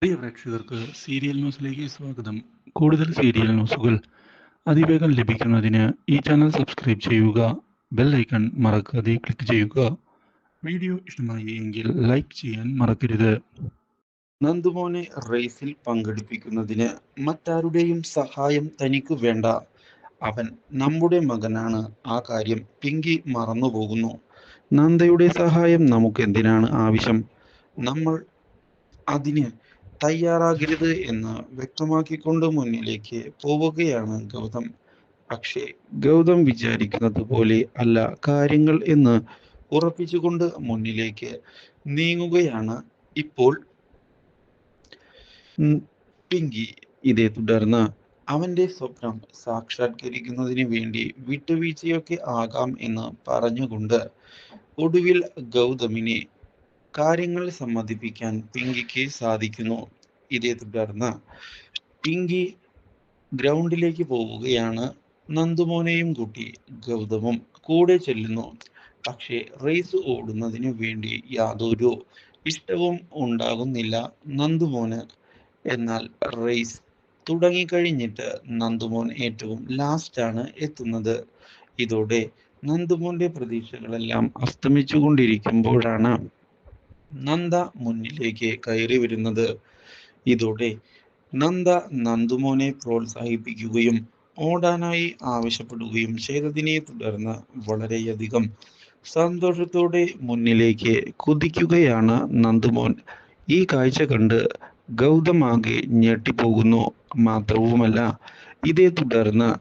പ്രിയ പ്രേക്ഷകർക്ക് സീരിയൽ ന്യൂസിലേക്ക് സ്വാഗതം. കൂടുതൽ സീരിയൽ ന്യൂസുകൾ അതിവേഗം ലഭിക്കുന്നതിന് ഈ ചാനൽ സബ്സ്ക്രൈബ് ചെയ്യുക. ബെൽ ഐക്കൺ മറക്കാതെ ക്ലിക്ക് ചെയ്യുക. വീഡിയോ ഇഷ്ടമായി എങ്കിൽ ലൈക്ക് ചെയ്യാൻ മറക്കരുത്. നന്ദുമോനെ റേസിൽ പങ്കെടുപ്പിക്കുന്നതിന് മറ്റാരുടെയും സഹായം തനിക്ക് വേണ്ട. അവൻ നമ്മുടെ മകനാണ്. ആ കാര്യം പിങ്കി മറന്നുപോകുന്നു. നന്ദയുടെ സഹായം നമുക്ക് എന്തിനാണ് ആവശ്യം? നമ്മൾ അതിന് തയ്യാറാകരുത് എന്ന് വ്യക്തമാക്കിക്കൊണ്ട് മുന്നിലേക്ക് പോവുകയാണ് ഗൗതം. പക്ഷേ ഗൗതം വിചാരിക്കുന്നത് പോലെ അല്ല കാര്യങ്ങൾ എന്ന് ഉറപ്പിച്ചുകൊണ്ട് മുന്നിലേക്ക് നീങ്ങുകയാണ് ഇപ്പോൾ പിങ്കി. ഇതേ തുടർന്ന് അവന്റെ സ്വപ്നം സാക്ഷാത്കരിക്കുന്നതിന് വേണ്ടി വിട്ടുവീഴ്ചയൊക്കെ ആകാം എന്ന് പറഞ്ഞുകൊണ്ട് ഒടുവിൽ ഗൗതമിനെ കാര്യങ്ങൾ സമ്മതിപ്പിക്കാൻ പിങ്കിക്ക് സാധിക്കുന്നു. ഇതേ തുടർന്ന് പിങ്കി ഗ്രൗണ്ടിലേക്ക് പോവുകയാണ്. നന്ദുമോനെയും കൂട്ടി ഗൗതമും കൂടെ ചെല്ലുന്നു. പക്ഷേ റേസ് ഓടുന്നതിനു വേണ്ടി യാതൊരു ഇഷ്ടവും ഉണ്ടാകുന്നില്ല നന്ദുമോന്. എന്നാൽ റേസ് തുടങ്ങിക്കഴിഞ്ഞിട്ട് നന്ദുമോൻ ഏറ്റവും ലാസ്റ്റാണ് എത്തുന്നത്. ഇതോടെ നന്ദുമോന്റെ പ്രതീക്ഷകളെല്ലാം അസ്തമിച്ചുകൊണ്ടിരിക്കുമ്പോഴാണ് നന്ദ മുന്നിലേക്ക് കയറി വരുന്നത്. ഇതോടെ നന്ദ നന്ദുമോനെ പ്രോത്സാഹിപ്പിക്കുകയും ഓടാനായി ആവശ്യപ്പെടുകയും ചെയ്തതിനെ തുടർന്ന് വളരെയധികം സന്തോഷത്തോടെ മുന്നിലേക്ക് കുതിക്കുകയാണ് നന്ദുമോൻ. ഈ കാഴ്ച കണ്ട് ഗൗതമാകെ ഞെട്ടിപ്പോകുന്നു. മാത്രവുമല്ല, ഇതേ തുടർന്ന്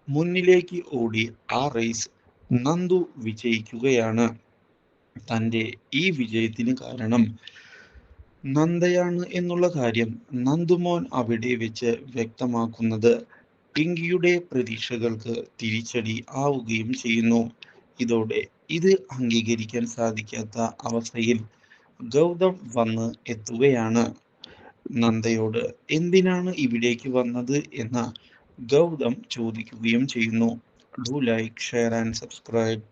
മുന്നിലേക്ക് ഓടി ആ റേസ് നന്ദു വിജയിക്കുകയാണ്. തൻ്റെ ഈ വിജയത്തിന് കാരണം നന്ദയാണ് എന്നുള്ള കാര്യം നന്ദുമോൻ അവിടെ വെച്ച് വ്യക്തമാക്കുന്നത് പിങ്കിയുടെ പ്രതീക്ഷകൾക്ക് തിരിച്ചടി ആവുകയും ചെയ്യുന്നു. ഇതോടെ ഇത് അംഗീകരിക്കാൻ സാധിക്കാത്ത അവസ്ഥയിൽ ഗൗതം വന്ന് എത്തുകയാണ്. നന്ദയോട് എന്തിനാണ് ഇവിടേക്ക് വന്നത് എന്ന് ഗൗതം ചോദിക്കുകയും ചെയ്യുന്നു. Do like, share and subscribe.